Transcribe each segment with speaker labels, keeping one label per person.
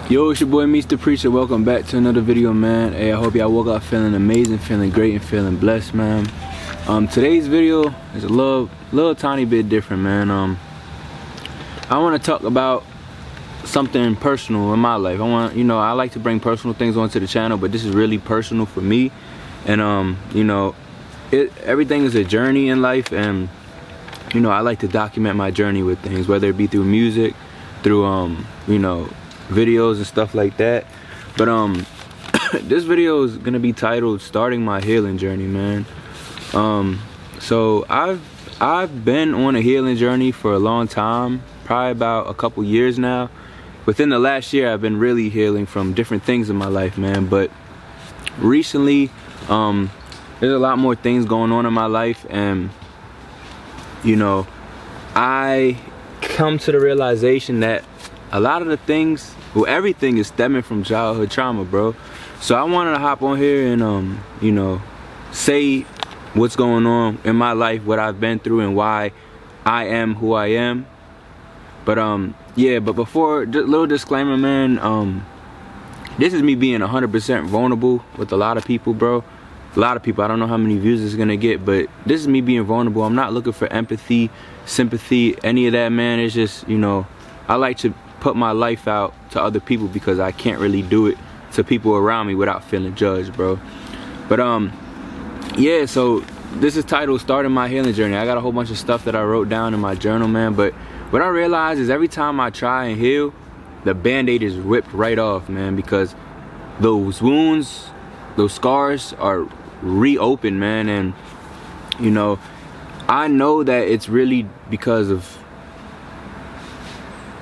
Speaker 1: Yo, it's your boy Meech the Preacher. Welcome back to another video, man. Hey, I hope y'all woke up feeling amazing, feeling great, and feeling blessed, man. Today's video is a little tiny bit different, man. I want to talk about something personal in my life. I like to bring personal things onto the channel, but this is really personal for me. And everything is a journey in life, and I like to document my journey with things, whether it be through music, through videos and stuff like that. But this video is gonna be titled "Starting My Healing Journey," man. So I've been on a healing journey for a long time, probably about a couple years now. Within the last year, I've been really healing from different things in my life, man. But recently, there's a lot more things going on in my life, and I come to the realization that a lot of the things, well, everything is stemming from childhood trauma, bro. So I wanted to hop on here and say what's going on in my life, what I've been through, and why I am who I am. But yeah, but before, just a little disclaimer, man. This is me being 100% vulnerable with a lot of people, bro. A lot of people. I don't know how many views it's gonna get, but this is me being vulnerable. I'm not looking for empathy, sympathy, any of that, man. It's just, I like to put my life out to other people because I can't really do it to people around me without feeling judged, bro. But yeah, so this is titled "Starting My Healing Journey." I got a whole bunch of stuff that I wrote down in my journal, man. But what I realize is every time I try and heal, the band-aid is ripped right off, man, because those wounds, those scars are reopened, man. And I know that it's really because of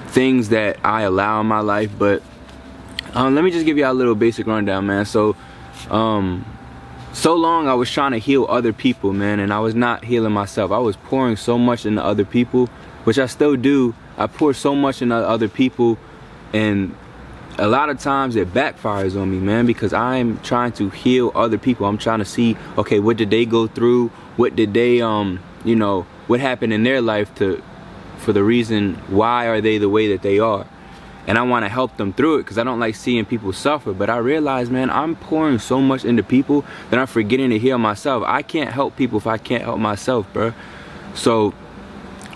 Speaker 1: things that I allow in my life. But let me just give you a little basic rundown, man. So so long I was trying to heal other people, man, and I was not healing myself. I was pouring so much into other people, which I still do. I pour so much into other people, and a lot of times it backfires on me, man, because I'm trying to heal other people. I'm trying to see, okay, what did they go through? What did they what happened in their life for the reason why are they the way that they are. And I want to help them through it because I don't like seeing people suffer. But I realize, man, I'm pouring so much into people that I'm forgetting to heal myself. I can't help people if I can't help myself, bro. So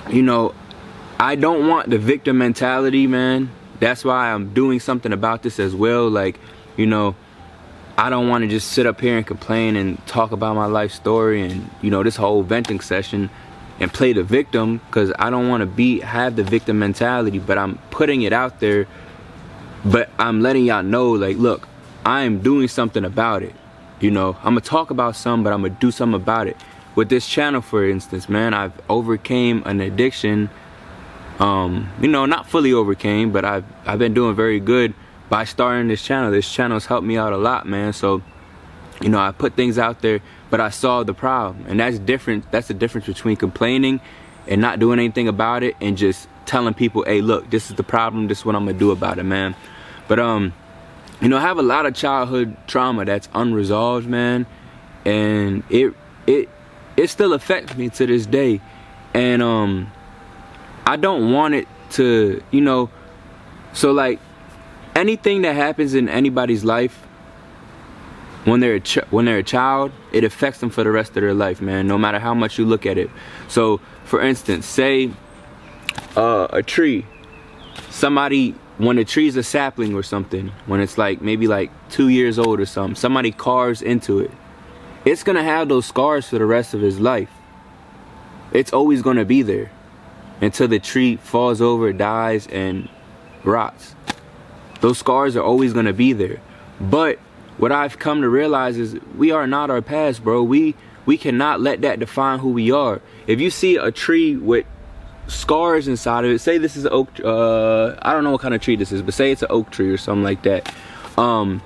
Speaker 1: I don't want the victim mentality, man. That's why I'm doing something about this as well. Like, I don't want to just sit up here and complain and talk about my life story and this whole venting session and play the victim, because I don't want to have the victim mentality. But I'm putting it out there, but I'm letting y'all know, like, look, I am doing something about it. I'm gonna talk about some, but I'm gonna do something about it. With this channel, for instance, man, I've overcame an addiction. Not fully overcame, but I've been doing very good by starting this channel. This channel's helped me out a lot, man. So I put things out there, but I solved the problem. And that's different. That's the difference between complaining and not doing anything about it, and just telling people, hey, look, this is the problem, this is what I'm gonna do about it, man. But I have a lot of childhood trauma that's unresolved, man, and it still affects me to this day. And I don't want it to, so like anything that happens in anybody's life, when they're a child, it affects them for the rest of their life, man, no matter how much you look at it. So for instance, say a tree, when a tree's a sapling or something, when it's like maybe like 2 years old or something, somebody carves into it, it's gonna have those scars for the rest of his life. It's always gonna be there until the tree falls over, dies, and rots. Those scars are always gonna be there. But what I've come to realize is we are not our past, bro. We cannot let that define who we are. If you see a tree with scars inside of it, say this is an oak, I don't know what kind of tree this is, but say it's an oak tree or something like that, and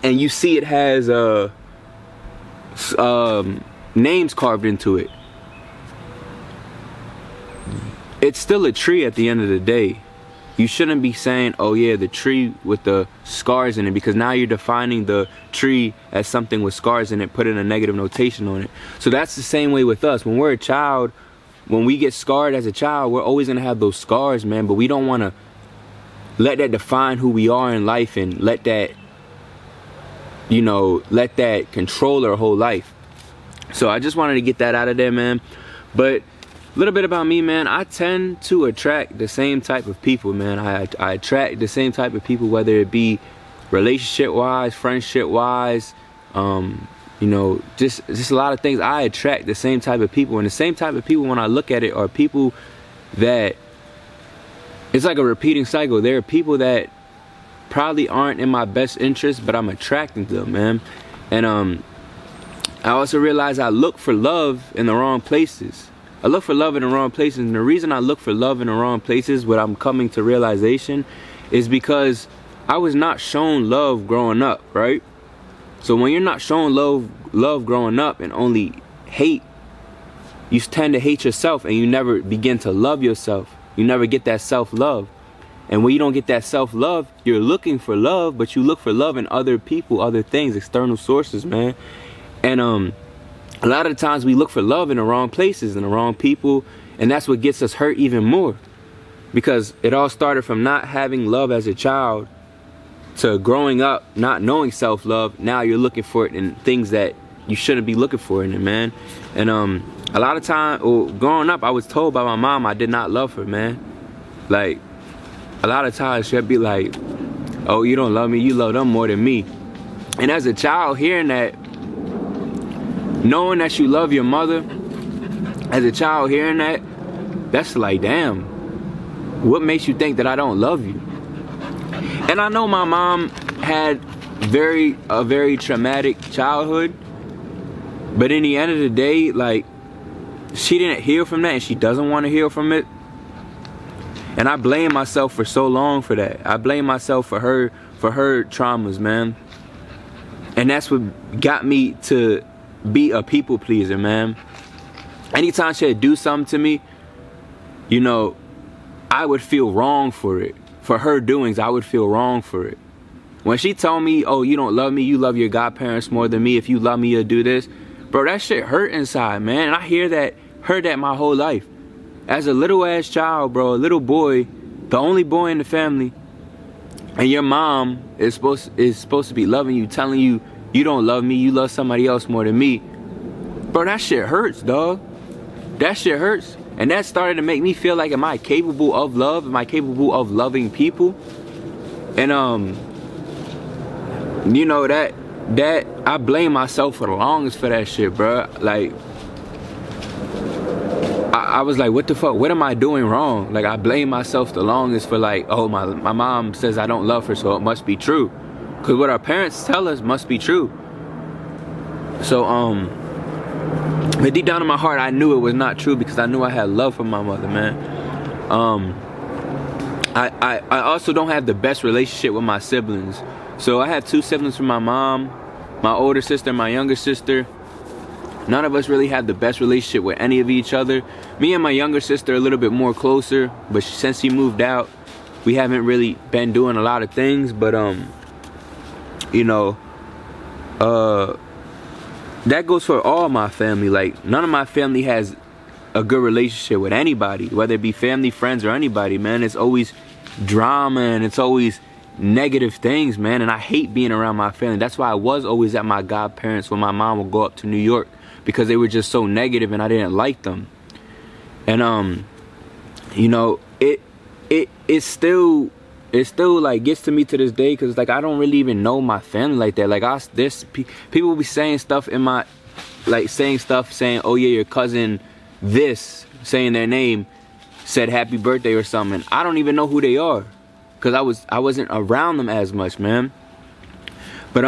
Speaker 1: you see it has names carved into it, it's still a tree at the end of the day. You shouldn't be saying, oh yeah, the tree with the scars in it, because now you're defining the tree as something with scars in it, putting a negative notation on it. So that's the same way with us. When we're a child, when we get scarred as a child, we're always gonna have those scars, man, but we don't wanna let that define who we are in life, and let that, you know, let that control our whole life. So I just wanted to get that out of there, man. But a little bit about me, man. I tend to attract the same type of people, man. I attract the same type of people, whether it be relationship wise, friendship wise, you know, just a lot of things. I attract the same type of people, and the same type of people, when I look at it, are people that, it's like a repeating cycle. There are people that probably aren't in my best interest, but I'm attracting them, man. And I also realize I look for love in the wrong places. I look for love in the wrong places, and the reason I look for love in the wrong places, what I'm coming to realization, is because I was not shown love growing up, right? So when you're not shown love growing up and only hate, you tend to hate yourself, and you never begin to love yourself. You never get that self-love. And when you don't get that self-love, you're looking for love, but you look for love in other people, other things, external sources, man. And a lot of the times we look for love in the wrong places and the wrong people, and that's what gets us hurt even more. Because it all started from not having love as a child to growing up, not knowing self-love. Now you're looking for it in things that you shouldn't be looking for in it, man. And a lot of time, growing up, I was told by my mom I did not love her, man. Like, a lot of times she'd be like, oh, you don't love me, you love them more than me. And as a child, hearing that, knowing that you love your mother, as a child hearing that, that's like, damn, what makes you think that I don't love you? And I know my mom had a very traumatic childhood, but in the end of the day, like, she didn't heal from that, and she doesn't want to heal from it. And I blame myself for so long for that. I blame myself for her traumas, man. And that's what got me to be a people pleaser, man. Anytime she'd do something to me, you know, I would feel wrong for it. For her doings, I would feel wrong for it. When she told me, oh, you don't love me, you love your godparents more than me, if you love me, you'll do this. Bro, that shit hurt inside, man. And I heard that my whole life. As a little ass child, bro, a little boy, the only boy in the family, and your mom is supposed to be loving you, telling you, you don't love me, you love somebody else more than me. Bro, that shit hurts, dog. That shit hurts. And that started to make me feel like, am I capable of love? Am I capable of loving people? And you know, that I blame myself for the longest for that shit, bro. Like, I was like, what the fuck? What am I doing wrong? Like, I blame myself the longest for, like, oh, my mom says I don't love her, so it must be true. Because what our parents tell us must be true. So, but deep down in my heart, I knew it was not true, because I knew I had love for my mother, man. I also don't have the best relationship with my siblings. So I have 2 siblings from my mom, my older sister, my younger sister. None of us really have the best relationship with any of each other. Me and my younger sister are a little bit more closer, but since she moved out, we haven't really been doing a lot of things. But you know, that goes for all my family. Like, none of my family has a good relationship with anybody, whether it be family, friends, or anybody, man. It's always drama, and it's always negative things, man. And I hate being around my family. That's why I was always at my godparents when my mom would go up to New York, because they were just so negative and I didn't like them. And you know, it still like gets to me to this day, because like I don't really even know my family like that. Like, people will be saying stuff in my, like, saying, oh yeah, your cousin this, saying their name, said happy birthday or something. I don't even know who they are, because I wasn't around them as much, man. But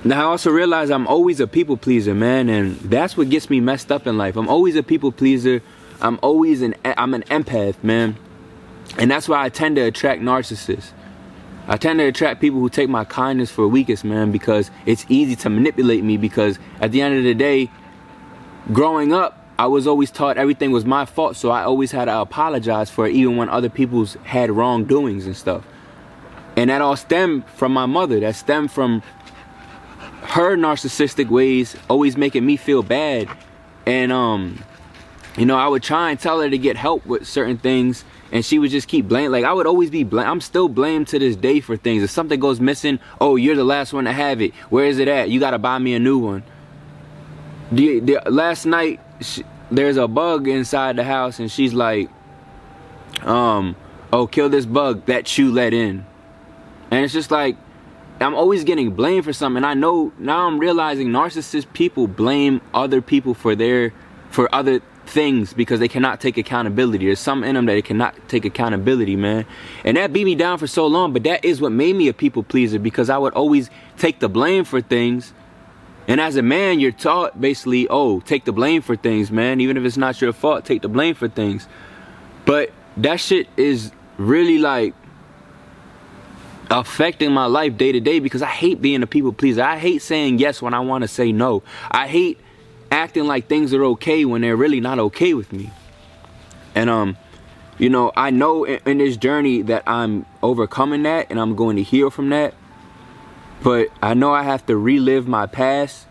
Speaker 1: now I also realize I'm always a people pleaser, man, and that's what gets me messed up in life. I'm always a people pleaser. I'm an empath, man. And that's why I tend to attract narcissists. I tend to attract people who take my kindness for weakness, man, because it's easy to manipulate me. Because at the end of the day, growing up, I was always taught everything was my fault, so I always had to apologize for it, even when other people's had wrongdoings and stuff. And that all stemmed from my mother. That stemmed from her narcissistic ways, always making me feel bad. And you know, I would try and tell her to get help with certain things, and she would just keep blaming. Like, I would always be blamed. I'm still blamed to this day for things. If something goes missing, oh, you're the last one to have it. Where is it at? You gotta buy me a new one. Last night, there's a bug inside the house, and she's like, oh, kill this bug that you let in. And it's just like, I'm always getting blamed for something. I know, now I'm realizing narcissist people blame other people for other things because they cannot take accountability. There's something in them that they cannot take accountability, man. And that beat me down for so long, but that is what made me a people pleaser, because I would always take the blame for things. And as a man, you're taught basically, oh, take the blame for things, man. Even if it's not your fault, take the blame for things. But that shit is really like affecting my life day to day, because I hate being a people pleaser. I hate saying yes when I want to say no. I hate acting like things are okay when they're really not okay with me. And you know, I know in this journey that I'm overcoming that and I'm going to heal from that. But I know I have to relive my past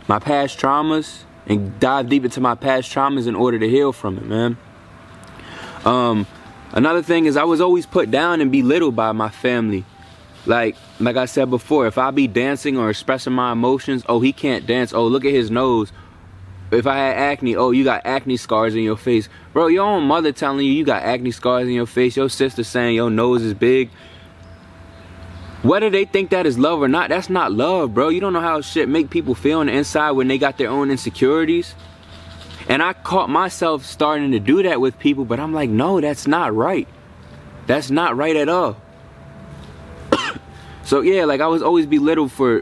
Speaker 1: traumas, and dive deep into my past traumas in order to heal from it, man. Another thing is, I was always put down and belittled by my family. Like I said before, if I be dancing or expressing my emotions, oh, he can't dance. Oh, look at his nose. If I had acne, oh, you got acne scars in your face. Bro, your own mother telling you got acne scars in your face. Your sister saying your nose is big. Whether they think that is love or not, that's not love, bro. You don't know how shit make people feel on the inside when they got their own insecurities. And I caught myself starting to do that with people, but I'm like, no, that's not right. That's not right at all. So yeah, like I was always belittled for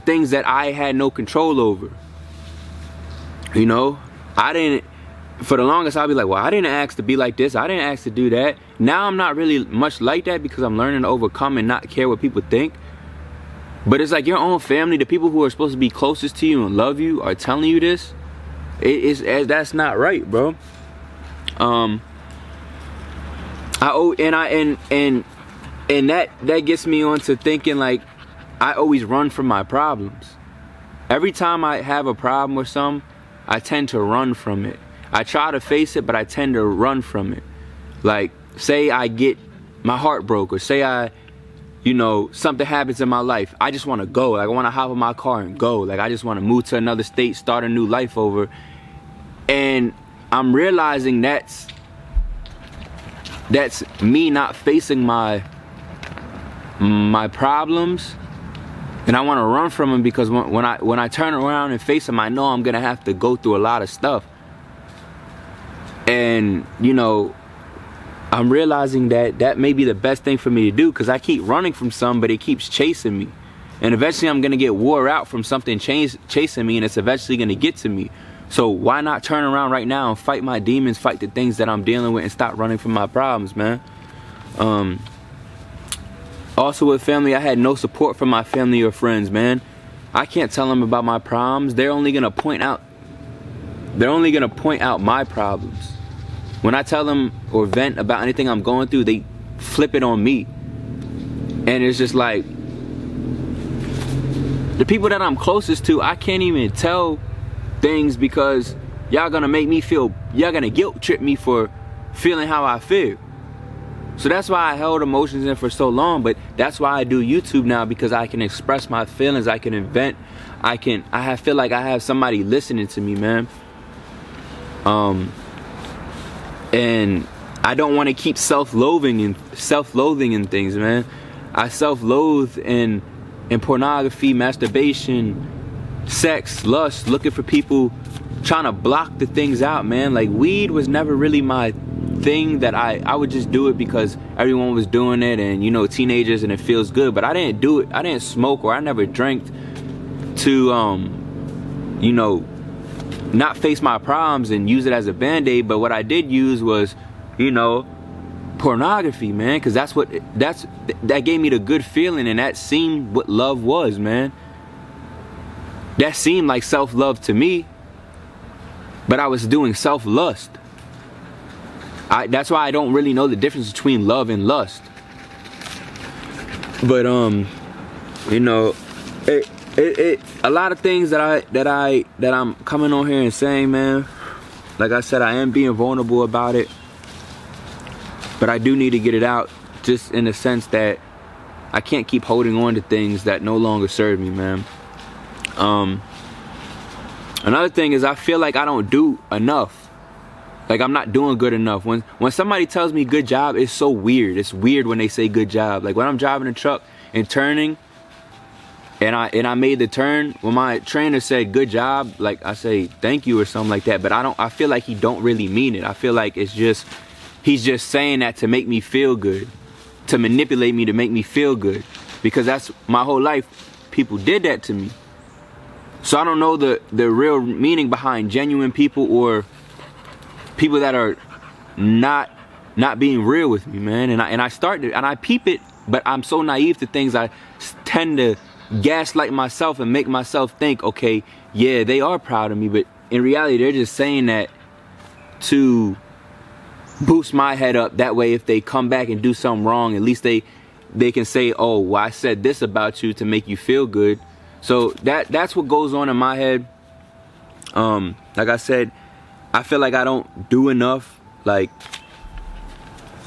Speaker 1: things that I had no control over. You know, for the longest I'll be like, well, I didn't ask to be like this. I didn't ask to do that. Now I'm not really much like that, because I'm learning to overcome and not care what people think. But it's like your own family, the people who are supposed to be closest to you and love you, are telling you this. That's not right, bro. And that gets me on to thinking, like, I always run from my problems. Every time I have a problem or something, I tend to run from it. I try to face it, but I tend to run from it. Like, say I get my heart broke, or say you know, something happens in my life. I just want to go. Like, I want to hop in my car and go. Like, I just want to move to another state, start a new life over. And I'm realizing that's me not facing my problems, and I want to run from them, because when I turn around and face them, I know I'm gonna have to go through a lot of stuff. And you know, I'm realizing that may be the best thing for me to do, because I keep running from something, but it keeps chasing me, and eventually I'm gonna get wore out from something chasing me, and it's eventually gonna get to me. So why not turn around right now and fight my demons, fight the things that I'm dealing with, and stop running from my problems, man. Also with family, I had no support from my family or friends, man. I can't tell them about my problems. They're only gonna point out my problems. When I tell them or vent about anything I'm going through, they flip it on me. And it's just like, the people that I'm closest to, I can't even tell things, because y'all gonna make me feel, y'all gonna guilt trip me for feeling how I feel. So that's why I held emotions in for so long. But that's why I do YouTube now, because I can express my feelings, I can invent, I feel like I have somebody listening to me, man. And I don't want to keep self-loathing in things, man. I self-loathe in pornography, masturbation, sex, lust, looking for people, trying to block the things out, man. Like, weed was never really my thing, that I would just do it because everyone was doing it, and you know, teenagers, and it feels good. But I didn't do it, I didn't smoke, or I never drank to you know, not face my problems and use it as a band-aid. But what I did use was, you know, pornography, man, because that gave me the good feeling, and that seemed what love was, man. That seemed like self-love to me, but I was doing self-lust. That's why I don't really know the difference between love and lust. But you know, a lot of things that I'm coming on here and saying, man. Like I said, I am being vulnerable about it. but I do need to get it out, just in the sense that I can't keep holding on to things that no longer serve me, man. Another thing is I feel like I don't do enough. Like I'm not doing good enough. When somebody tells me good job, it's so weird. It's weird when they say good job. Like when I'm driving a truck and turning, and I made the turn, when my trainer said good job, like I say thank you or something like that, but I feel like he don't really mean it. I feel like it's just, he's just saying that to make me feel good, to manipulate me to make me feel good, because that's my whole life. People did that to me. So I don't know the real meaning behind genuine people, or people that are not being real with me, man. And I peep it, but I'm so naive to things. I tend to gaslight myself and make myself think, okay, yeah, they are proud of me, but in reality they're just saying that to boost my head up. That way if they come back and do something wrong, at least they can say, oh, well, I said this about you to make you feel good. So that's what goes on in my head. Like I said, I feel like I don't do enough. Like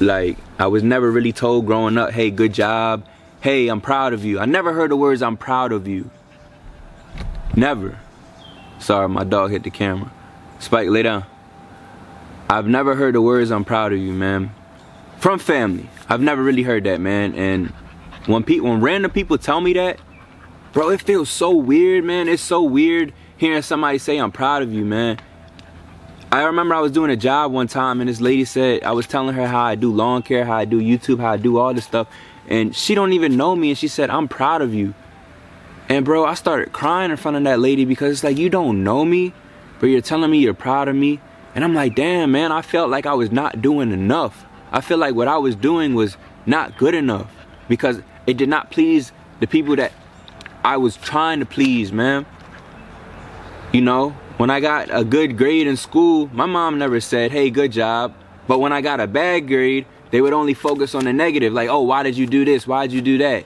Speaker 1: I was never really told growing up, hey, good job, hey, I'm proud of you. I never heard the words I'm proud of you. Never. Sorry, my dog hit the camera. Spike, lay down. I've never heard the words I'm proud of you, man, from family. I've never really heard that, man. And when random people tell me that, bro, it feels so weird, man. It's so weird hearing somebody say I'm proud of you, man. I remember I was doing a job one time and this lady said, I was telling her how I do lawn care, how I do YouTube, how I do all this stuff, and she don't even know me, and she said, I'm proud of you. And bro, I started crying in front of that lady, because it's like, you don't know me, but you're telling me you're proud of me. And I'm like, damn, man, I felt like I was not doing enough. I feel like what I was doing was not good enough, because it did not please the people that I was trying to please, man. You know, when I got a good grade in school, my mom never said, hey, good job. But when I got a bad grade, they would only focus on the negative. Like, oh, why did you do this? Why did you do that?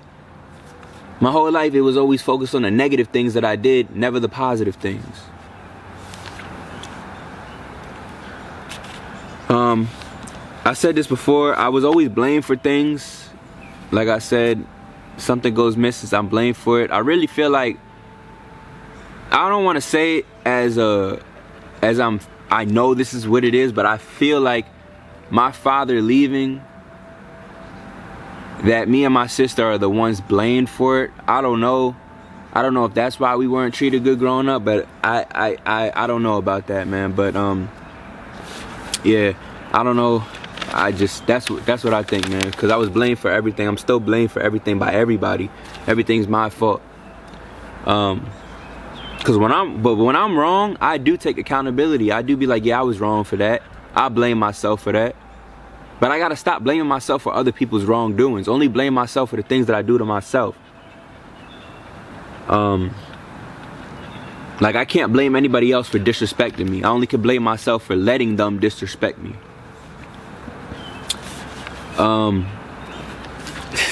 Speaker 1: My whole life, it was always focused on the negative things that I did, never the positive things. I said this before, I was always blamed for things. Like I said, something goes missing, I'm blamed for it. I really feel like, I don't want to say it I know this is what it is, but I feel like my father leaving, that me and my sister are the ones blamed for it. I don't know if that's why we weren't treated good growing up, but I don't know about that, man. But yeah, I don't know. That's what I think, man. Because I was blamed for everything. I'm still blamed for everything by everybody. Everything's my fault. Because when I'm wrong, I do take accountability. I do be like, yeah, I was wrong for that. I blame myself for that. But I gotta stop blaming myself for other people's wrongdoings. Only blame myself for the things that I do to myself. Like, I can't blame anybody else for disrespecting me. I only can blame myself for letting them disrespect me.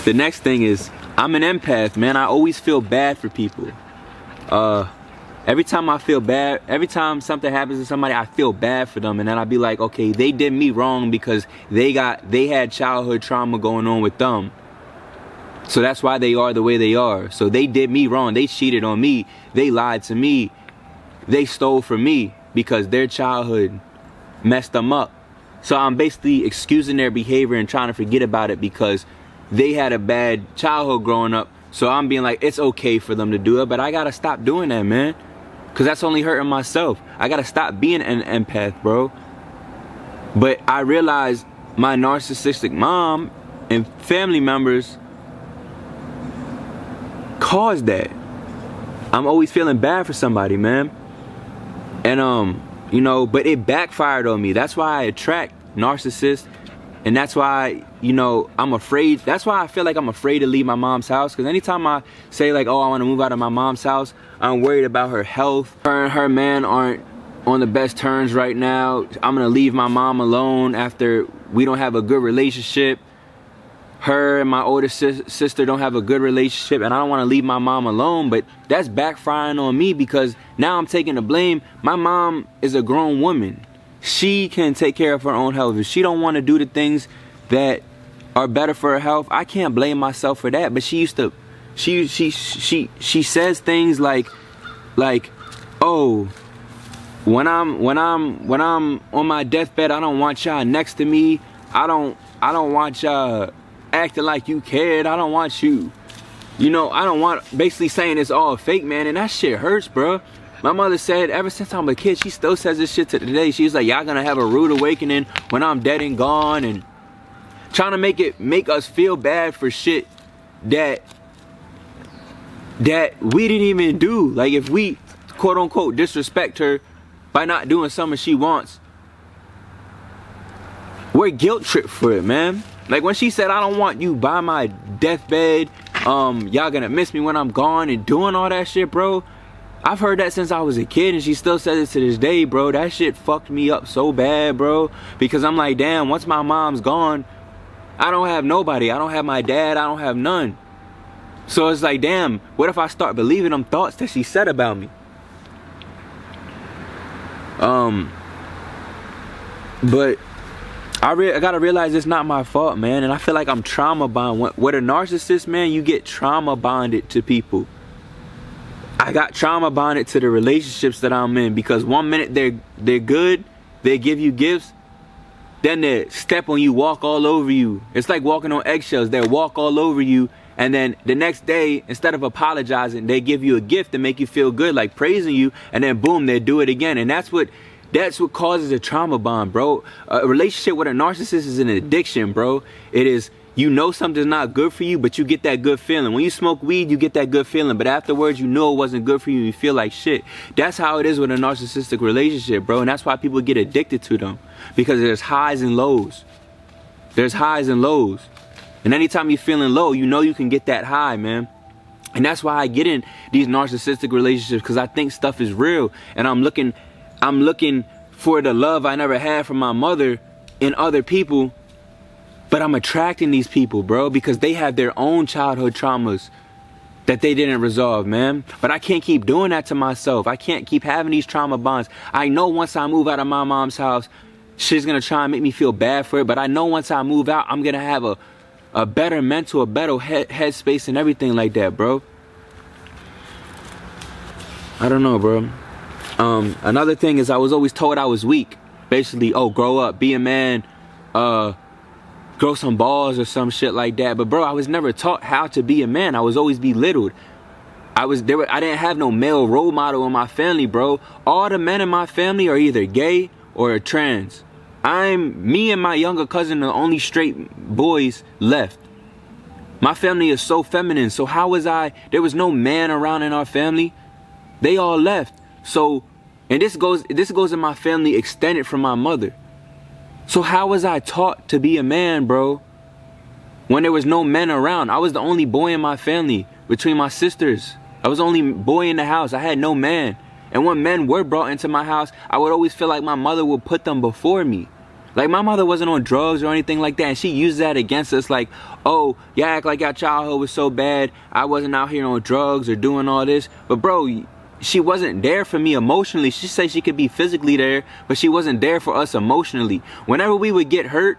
Speaker 1: The next thing is, I'm an empath, man. I always feel bad for people. Every time I feel bad, every time something happens to somebody, I feel bad for them. And then I'll be like, okay, they did me wrong because they had childhood trauma going on with them. So that's why they are the way they are. So they did me wrong. They cheated on me. They lied to me. They stole from me because their childhood messed them up. So I'm basically excusing their behavior and trying to forget about it because they had a bad childhood growing up. So I'm being like, it's okay for them to do it, but I gotta stop doing that, man. Because that's only hurting myself. I gotta stop being an empath, bro. But I realized my narcissistic mom and family members caused that. I'm always feeling bad for somebody, man. And you know, but it backfired on me. That's why I attract narcissists. And that's why, you know, I'm afraid. That's why I feel like I'm afraid to leave my mom's house. Because anytime I say like, oh, I want to move out of my mom's house, I'm worried about her health. Her and her man aren't on the best terms right now. I'm going to leave my mom alone after we don't have a good relationship. Her and my older sister don't have a good relationship. And I don't want to leave my mom alone. But that's backfiring on me because now I'm taking the blame. My mom is a grown woman. She can take care of her own health. If she don't want to do the things that are better for her health, I can't blame myself for that. But she used to, she says things like, oh, when I'm on my deathbed, I don't want y'all next to me. I don't want y'all acting like you cared. I don't want you, you know, I don't want, basically saying it's all fake, man. And that shit hurts, bro. My mother said ever since I'm a kid, she still says this shit to today. She's like, y'all gonna have a rude awakening when I'm dead and gone, and trying to make us feel bad for shit that we didn't even do. Like, if we quote unquote disrespect her by not doing something she wants, we're guilt tripped for it, man. Like when she said, I don't want you by my deathbed, y'all gonna miss me when I'm gone, and doing all that shit, bro. I've heard that since I was a kid, and she still says it to this day, bro. That shit fucked me up so bad, bro. Because I'm like, damn, once my mom's gone, I don't have nobody. I don't have my dad. I don't have none. So it's like, damn, what if I start believing them thoughts that she said about me? But I gotta realize it's not my fault, man. And I feel like I'm trauma bonded. With a narcissist, man, you get trauma bonded to people. I got trauma bonded to the relationships that I'm in, because one minute they're good, they give you gifts, then they step on you, walk all over you. It's like walking on eggshells. They walk all over you, and then the next day, instead of apologizing, they give you a gift to make you feel good, like praising you, and then boom, they do it again. And that's what causes a trauma bond, bro. A relationship with a narcissist is an addiction, bro. It is, you know something's not good for you, but you get that good feeling. When you smoke weed, you get that good feeling, but afterwards you know it wasn't good for you and you feel like shit. That's how it is with a narcissistic relationship, bro. And that's why people get addicted to them, because there's highs and lows. There's highs and lows. And anytime you're feeling low, you know you can get that high, man. And that's why I get in these narcissistic relationships, because I think stuff is real, and I'm looking for the love I never had from my mother in other people. But I'm attracting these people, bro, because they have their own childhood traumas that they didn't resolve, man. But I can't keep doing that to myself. I can't keep having these trauma bonds. I know once I move out of my mom's house, she's gonna try and make me feel bad for it. But I know once I move out, I'm gonna have a better mental, a better headspace and everything like that, bro. I don't know, bro. Another thing is, I was always told I was weak. Basically, oh, grow up, be a man, grow some balls or some shit like that. But bro, I was never taught how to be a man. I was always belittled. I didn't have no male role model in my family, bro. All the men in my family are either gay or trans. Me and my younger cousin are the only straight boys left. My family is so feminine. So how was there was no man around in our family. They all left. So, and this goes in my family extended from my mother. So how was I taught to be a man, bro, when there was no men around? I was the only boy in my family between my sisters. I was the only boy in the house. I had no man. And when men were brought into my house, I would always feel like my mother would put them before me. Like, my mother wasn't on drugs or anything like that, and she used that against us, like, oh, y'all act like your childhood was so bad. I wasn't out here on drugs or doing all this. But bro, she wasn't there for me emotionally. She said she could be physically there, but she wasn't there for us emotionally. Whenever we would get hurt,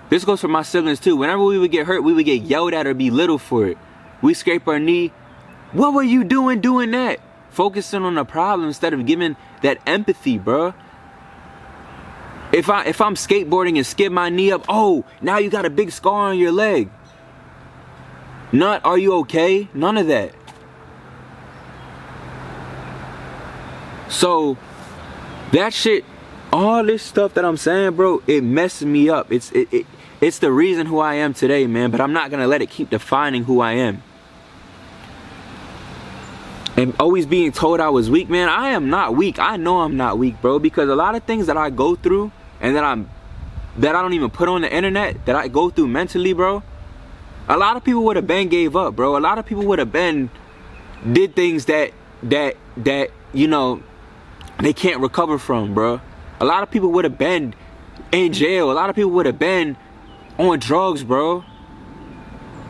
Speaker 1: this goes for my siblings too. Whenever we would get hurt, we would get yelled at or belittled for it. We scrape our knee. What were you doing that? Focusing on the problem instead of giving that empathy, bro. If I'm skateboarding and skid my knee up, oh, now you got a big scar on your leg. Not, are you okay? None of that. So that shit, all this stuff that I'm saying, bro, it messes me up. It's the reason who I am today, man. But I'm not gonna let it keep defining who I am. And always being told I was weak, man. I am not weak. I know I'm not weak, bro, because a lot of things that I go through and that I don't even put on the internet, that I go through mentally, bro, a lot of people would have been gave up, bro. A lot of people would have been did things that you know, they can't recover from, bro. A lot of people would have been in jail. A lot of people would have been on drugs, bro.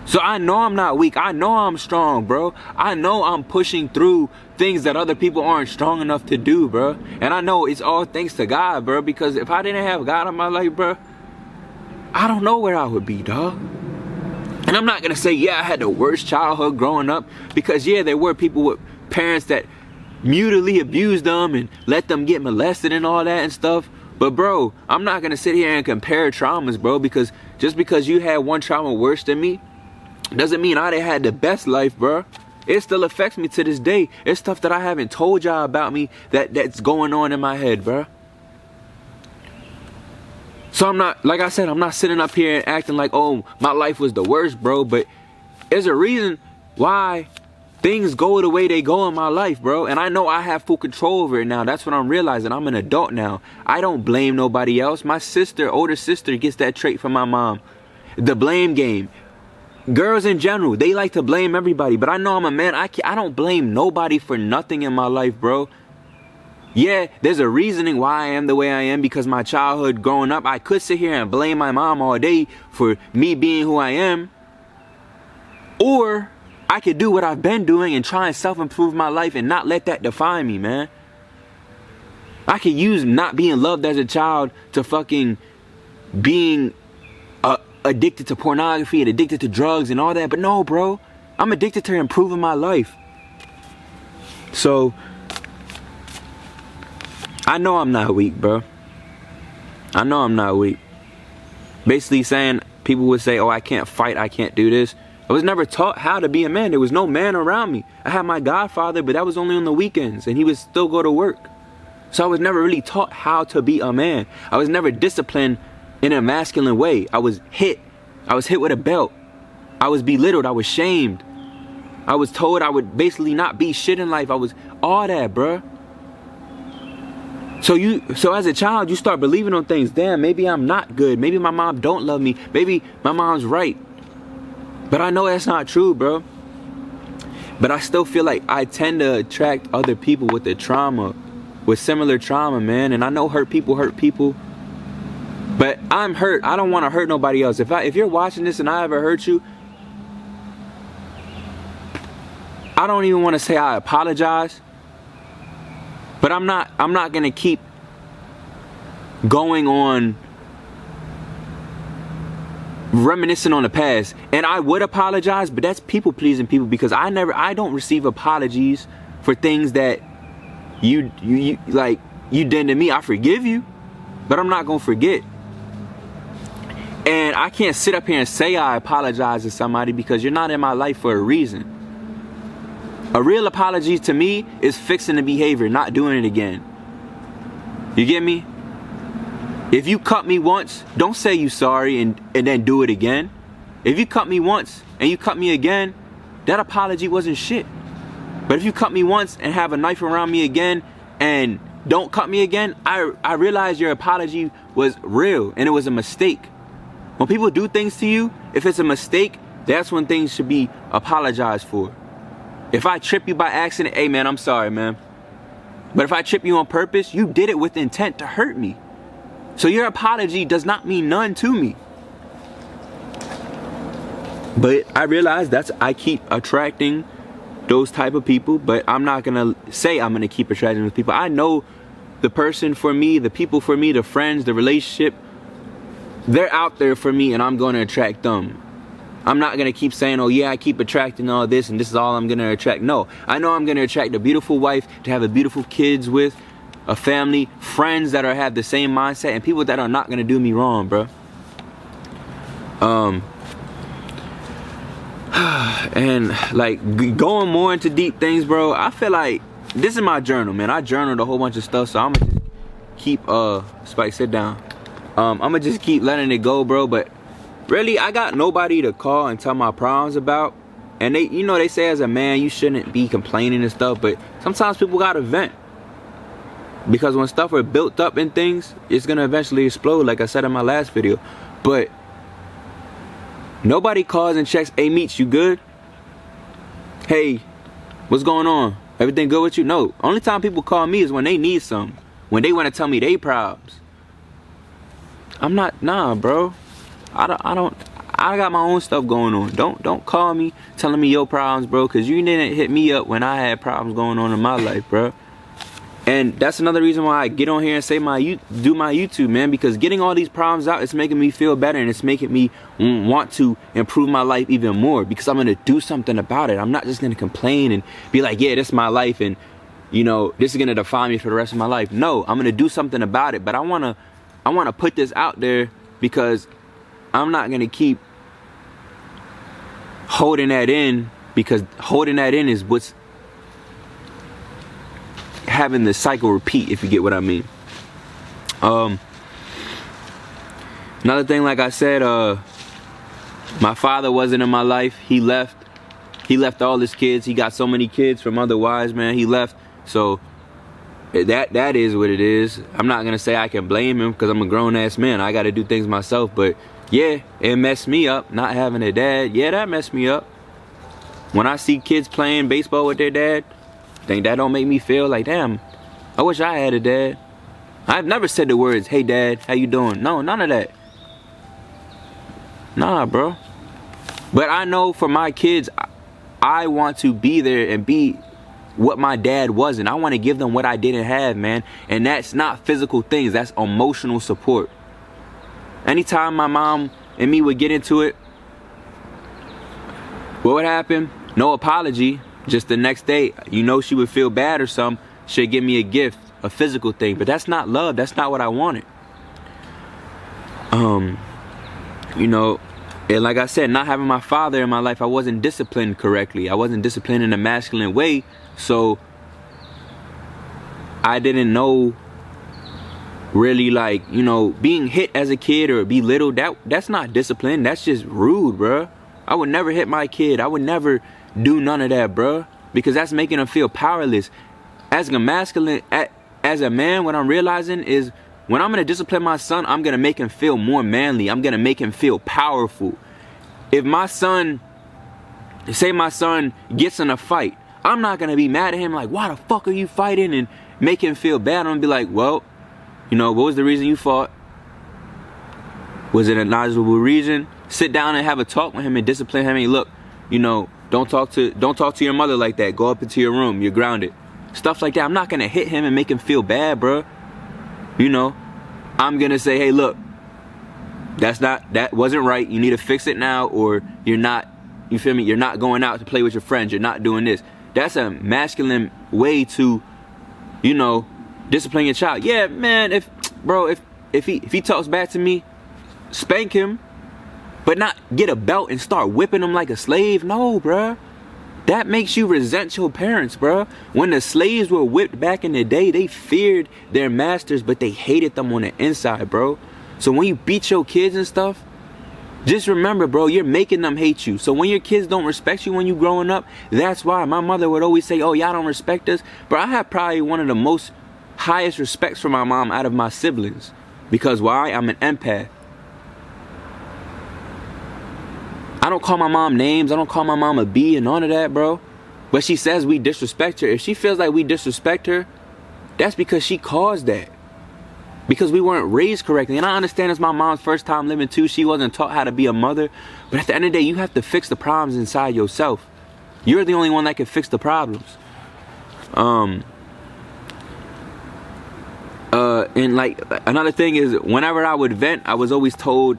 Speaker 1: So I know I'm not weak. I know I'm strong, bro. I know I'm pushing through things that other people aren't strong enough to do, bro. And I know it's all thanks to God, bro, because if I didn't have God in my life, bro, I don't know where I would be, dog. And I'm not gonna say, yeah, I had the worst childhood growing up, because yeah, there were people with parents that mutually abused them and let them get molested and all that and stuff. But bro, I'm not gonna sit here and compare traumas, bro, because just because you had one trauma worse than me doesn't mean I didn't had the best life, bro. It still affects me to this day. It's stuff that I haven't told y'all about me that's going on in my head, bro. So I'm not, like I said, I'm not sitting up here and acting like, oh, my life was the worst, bro. But there's a reason why things go the way they go in my life, bro. And I know I have full control over it now. That's what I'm realizing. I'm an adult now. I don't blame nobody else. My sister, older sister, gets that trait from my mom. The blame game. Girls in general, they like to blame everybody. But I know I'm a man. I don't blame nobody for nothing in my life, bro. Yeah, there's a reasoning why I am the way I am, because my childhood growing up, I could sit here and blame my mom all day for me being who I am. Or I could do what I've been doing and try and self-improve my life and not let that define me, man. I could use not being loved as a child to fucking being addicted to pornography and addicted to drugs and all that. But no, bro, I'm addicted to improving my life. So I know I'm not weak, bro. I know I'm not weak. Basically saying, people would say, oh, I can't fight, I can't do this. I was never taught how to be a man. There was no man around me. I had my godfather, but that was only on the weekends, and he would still go to work. So I was never really taught how to be a man. I was never disciplined in a masculine way. I was hit. I was hit with a belt. I was belittled. I was shamed. I was told I would basically not be shit in life. I was all that, bruh. So as a child, you start believing on things. Damn, maybe I'm not good. Maybe my mom don't love me. Maybe my mom's right. But I know that's not true, bro. But I still feel like I tend to attract other people with the trauma, with similar trauma, man. And I know hurt people. But I'm hurt. I don't want to hurt nobody else. If you're watching this and I ever hurt you, I don't even want to say I apologize. But I'm not gonna keep going on reminiscing on the past. And I would apologize, but that's people pleasing people, because I don't receive apologies for things that you did to me. I forgive you, but I'm not gonna forget. And I can't sit up here and say I apologize to somebody, because you're not in my life for a reason. A real apology to me is fixing the behavior, not doing it again. You get me? If you cut me once, don't say you sorry and then do it again. If you cut me once and you cut me again, that apology wasn't shit. But if you cut me once and have a knife around me again and don't cut me again, I realize your apology was real and it was a mistake. When people do things to you, if it's a mistake, that's when things should be apologized for. If I trip you by accident, hey man, I'm sorry, man. But if I trip you on purpose, you did it with intent to hurt me. So your apology does not mean none to me. But I realize I keep attracting those type of people, but I'm not gonna say I'm gonna keep attracting those people. I know the person for me, the people for me, the friends, the relationship, they're out there for me, and I'm gonna attract them. I'm not gonna keep saying, oh yeah, I keep attracting all this and this is all I'm gonna attract. No, I know I'm gonna attract a beautiful wife, to have a beautiful kids with, a family, friends that have the same mindset, and people that are not gonna do me wrong, bro. And like going more into deep things, bro, I feel like this is my journal, man. I journaled a whole bunch of stuff, so I'm gonna just keep Spike, sit down. I'm gonna just keep letting it go, bro. But really, I got nobody to call and tell my problems about. And they, you know, they say as a man you shouldn't be complaining and stuff, but sometimes people gotta vent, because when stuff are built up in things, it's gonna eventually explode, like I said in my last video. But nobody calls and checks, hey Meech, you good? Hey, what's going on? Everything good with you? No. Only time people call me is when they need something, when they want to tell me they problems. I'm not, nah, bro. I got my own stuff going on. Don't call me telling me your problems, bro, because you didn't hit me up when I had problems going on in my life, bro. And that's another reason why I get on here and say do my YouTube, man, because getting all these problems out, it's making me feel better, and it's making me want to improve my life even more, because I'm going to do something about it. I'm not just going to complain and be like, yeah, this is my life, and you know, this is going to define me for the rest of my life. No, I'm going to do something about it. But I want to put this out there, because I'm not going to keep holding that in, because holding that in is what's having the cycle repeat, if you get what I mean. Another thing, like I said, my father wasn't in my life. He left all his kids. He got so many kids from other wives, man. He left. So that is what it is. I'm not gonna say I can blame him, because I'm a grown-ass man. I gotta do things myself. But yeah, it messed me up not having a dad. Yeah, that messed me up. When I see kids playing baseball with their dad, think that don't make me feel like, damn, I wish I had a dad. I've never said the words, hey dad, how you doing? No, none of that. Nah, bro. But I know for my kids, I want to be there and be what my dad wasn't. I want to give them what I didn't have, man. And that's not physical things, that's emotional support. Anytime my mom and me would get into it, what would happen? No apology. Just the next day, you know, she would feel bad or something. She'd give me a gift, a physical thing. But that's not love. That's not what I wanted. You know, and like I said, not having my father in my life, I wasn't disciplined correctly. I wasn't disciplined in a masculine way. So I didn't know really, like, you know, being hit as a kid or belittled, that's not discipline. That's just rude, bruh. I would never hit my kid. I would never do none of that, bruh, because that's making them feel powerless. As a masculine, as a man, what I'm realizing is, when I'm gonna discipline my son, I'm gonna make him feel more manly. I'm gonna make him feel powerful. If my son, say my son gets in a fight, I'm not gonna be mad at him like, why the fuck are you fighting, and make him feel bad. I'm gonna be like, well, you know, what was the reason you fought? Was it a knowledgeable reason? Sit down and have a talk with him and discipline him. Hey, look, you know, don't talk to your mother like that. Go up into your room. You're grounded. Stuff like that. I'm not gonna hit him and make him feel bad, bro. You know, I'm gonna say, hey, look, that wasn't right. You need to fix it now, or you're not, you feel me? You're not going out to play with your friends. You're not doing this. That's a masculine way to, you know, discipline your child. Yeah, man, if he talks back to me, spank him, but not get a belt and start whipping him like a slave. No, bruh. That makes you resent your parents, bruh. When the slaves were whipped back in the day, they feared their masters, but they hated them on the inside, bro. So when you beat your kids and stuff, just remember, bro, you're making them hate you. So when your kids don't respect you when you growing up, that's why my mother would always say, oh, y'all don't respect us. But I have probably one of the most highest respects for my mom out of my siblings. Because why? I'm an empath. I don't call my mom names. I don't call my mom a B and none of that, bro. But she says we disrespect her. If she feels like we disrespect her, that's because she caused that. Because we weren't raised correctly. And I understand it's my mom's first time living too. She wasn't taught how to be a mother. But at the end of the day, you have to fix the problems inside yourself. You're the only one that can fix the problems. And like, another thing is, whenever I would vent, I was always told,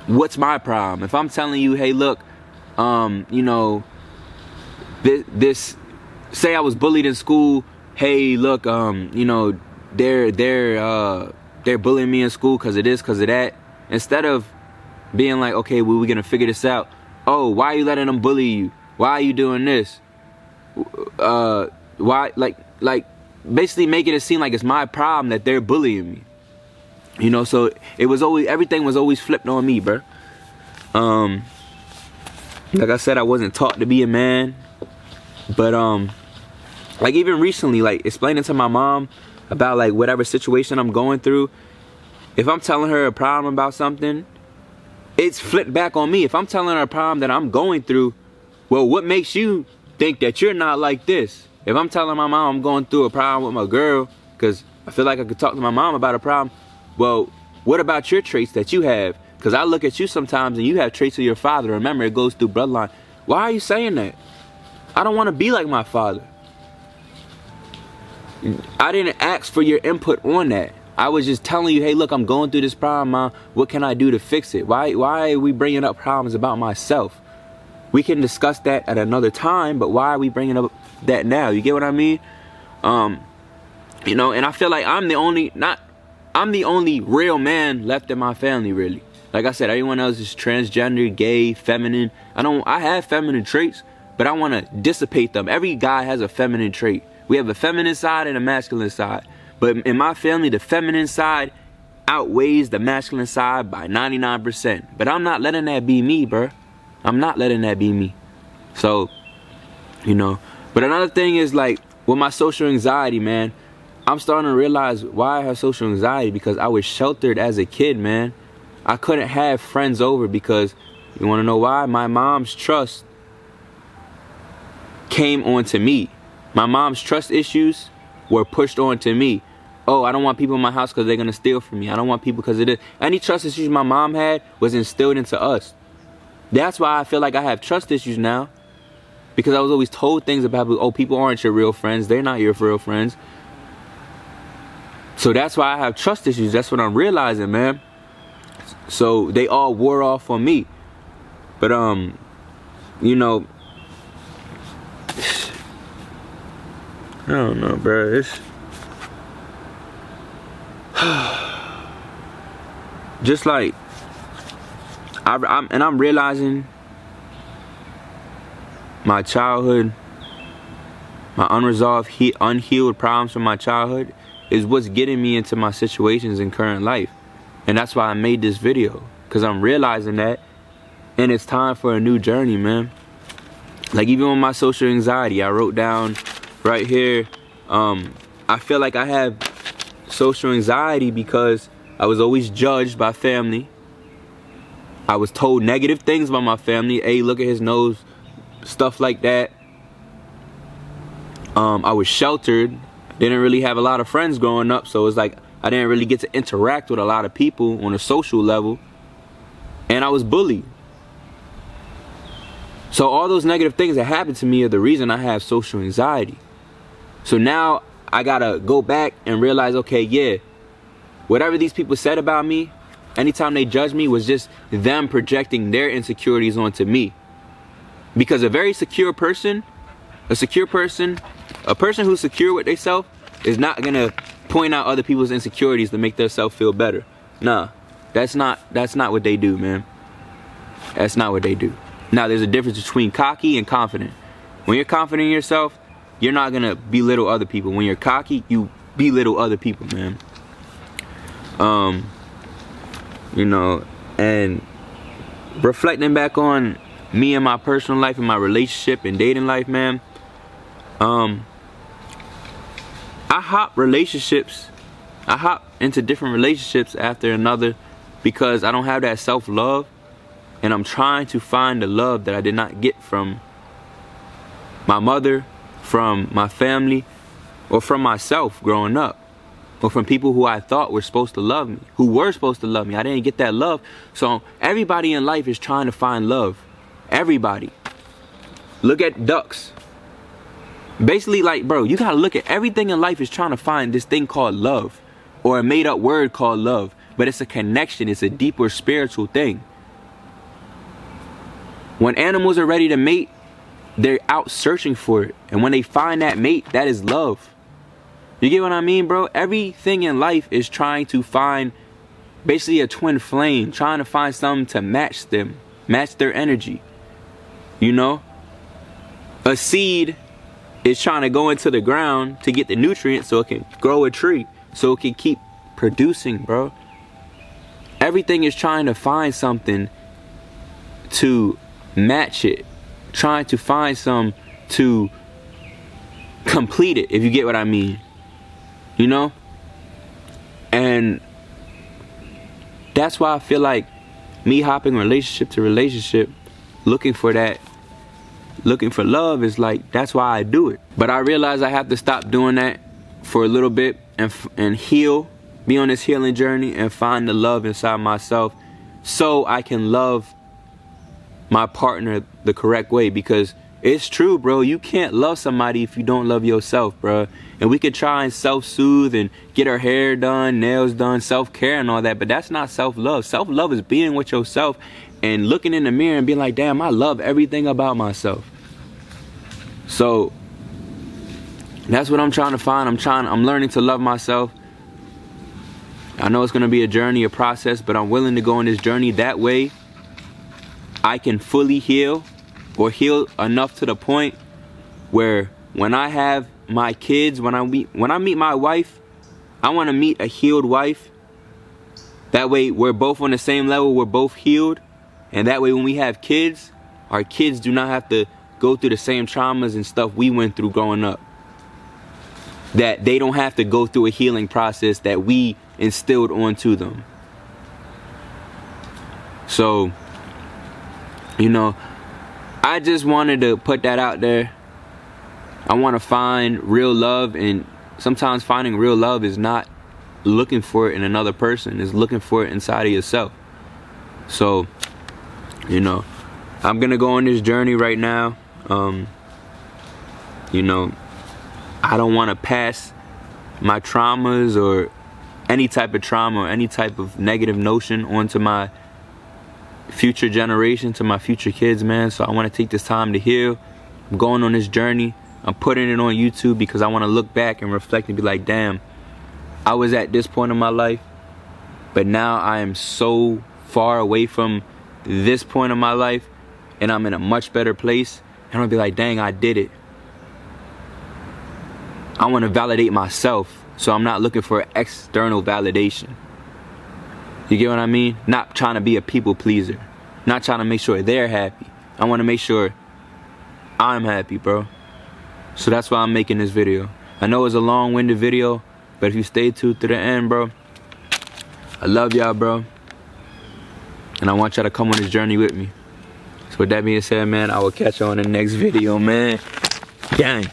Speaker 1: what's my problem? If I'm telling you, hey, look, you know, this, say I was bullied in school. Hey, look, you know, they're bullying me in school because of this, because of that. Instead of being like, okay, well, we're gonna figure this out. Oh, why are you letting them bully you? Why are you doing this? Why, like basically making it seem like it's my problem that they're bullying me. You know, so it was always, everything was always flipped on me, bro. Like I said, I wasn't taught to be a man. But like even recently, like explaining to my mom about like whatever situation I'm going through, if I'm telling her a problem about something, it's flipped back on me. If I'm telling her a problem that I'm going through, well, what makes you think that you're not like this? If I'm telling my mom I'm going through a problem with my girl, because I feel like I could talk to my mom about a problem, well, what about your traits that you have? Because I look at you sometimes and you have traits of your father. Remember, it goes through bloodline. Why are you saying that? I don't want to be like my father. I didn't ask for your input on that. I was just telling you, hey, look, I'm going through this problem, Mom. What can I do to fix it? Why are we bringing up problems about myself? We can discuss that at another time, but why are we bringing up that now? You get what I mean? You know, and I feel like I'm the only real man left in my family, really. Like I said, everyone else is transgender, gay, feminine. I have feminine traits, but I want to dissipate them. Every guy has a feminine trait. We have a feminine side and a masculine side. But in my family, the feminine side outweighs the masculine side by 99%. But I'm not letting that be me, bro. I'm not letting that be me. So, you know. But another thing is, like, with my social anxiety, man, I'm starting to realize why I have social anxiety, because I was sheltered as a kid, man. I couldn't have friends over because, you want to know why? My mom's trust came onto me. My mom's trust issues were pushed onto me. Oh, I don't want people in my house because they're going to steal from me. I don't want people because of this. Any trust issues my mom had was instilled into us. That's why I feel like I have trust issues now. Because I was always told things about, oh, people aren't your real friends. They're not your real friends. So that's why I have trust issues. That's what I'm realizing, man. So they all wore off on me. But, you know, I don't know, bro. It's just like I'm realizing my childhood, my unresolved, unhealed problems from my childhood is what's getting me into my situations in current life. And that's why I made this video, because I'm realizing that, and it's time for a new journey, man. Like, even with my social anxiety, I wrote down right here, I feel like I have social anxiety because I was always judged by family. I was told negative things about my family. Hey, look at his nose, stuff like that. I was sheltered. Didn't really have a lot of friends growing up, so it's like I didn't really get to interact with a lot of people on a social level. And I was bullied. So all those negative things that happened to me are the reason I have social anxiety. So now I gotta go back and realize, okay, yeah, whatever these people said about me, anytime they judged me, was just them projecting their insecurities onto me. Because a very secure person, a person who's secure with themselves is not gonna point out other people's insecurities to make themselves feel better. Nah, that's not what they do, man. That's not what they do. Now, there's a difference between cocky and confident. When you're confident in yourself, you're not gonna belittle other people. When you're cocky, you belittle other people, man. You know, and reflecting back on me and my personal life and my relationship and dating life, man, I hop into different relationships after another because I don't have that self-love, and I'm trying to find the love that I did not get from my mother, from my family, or from myself growing up, or from people who I thought were supposed to love me, I didn't get that love. So everybody in life is trying to find love. Everybody. Look at ducks. Basically, like, bro, you gotta look at everything in life is trying to find this thing called love, or a made up word called love, but it's a connection. It's a deeper spiritual thing. When animals are ready to mate, they're out searching for it, and when they find that mate, that is love. You get what I mean, bro? Everything in life is trying to find basically a twin flame, trying to find something to match them, match their energy. You know, a seed is trying to go into the ground to get the nutrients so it can grow a tree, so it can keep producing, bro. Everything is trying to find something to match it, trying to find some to complete it, if you get what I mean. You know? And that's why I feel like me hopping relationship to relationship, looking for love, is like, that's why I do it. But I realize I have to stop doing that for a little bit and heal, be on this healing journey and find the love inside myself so I can love my partner the correct way. Because It's true, bro. You can't love somebody if you don't love yourself, bro. And we could try and self-soothe and get our hair done, nails done, self-care and all that, but that's not self-love. Self-love is being with yourself and looking in the mirror and being like, damn, I love everything about myself. So that's what I'm trying to find. I'm learning to love myself. I know it's gonna be a journey, a process, but I'm willing to go on this journey. That way I can fully heal, or heal enough to the point where when I have my kids, when I meet my wife, I want to meet a healed wife. That way we're both on the same level, we're both healed, and that way when we have kids, our kids do not have to go through the same traumas and stuff we went through growing up. That they don't have to go through a healing process that we instilled onto them. So, you know, I just wanted to put that out there. I want to find real love, and sometimes finding real love is not looking for it in another person, it's looking for it inside of yourself. So, you know, I'm gonna go on this journey right now. You know, I don't want to pass my traumas or any type of trauma or any type of negative notion onto my future generation, to my future kids, man. So I want to take this time to heal. I'm going on this journey. I'm putting it on YouTube because I want to look back and reflect and be like, damn, I was at this point in my life, but now I am so far away from this point in my life, and I'm in a much better place. And I'll be like, dang, I did it. I want to validate myself, so I'm not looking for external validation. You get what I mean? Not trying to be a people pleaser. Not trying to make sure they're happy. I want to make sure I'm happy, bro. So that's why I'm making this video. I know it's a long-winded video, but if you stay tuned to the end, bro, I love y'all, bro. And I want y'all to come on this journey with me. So with that being said, man, I will catch you on the next video, man. Gang.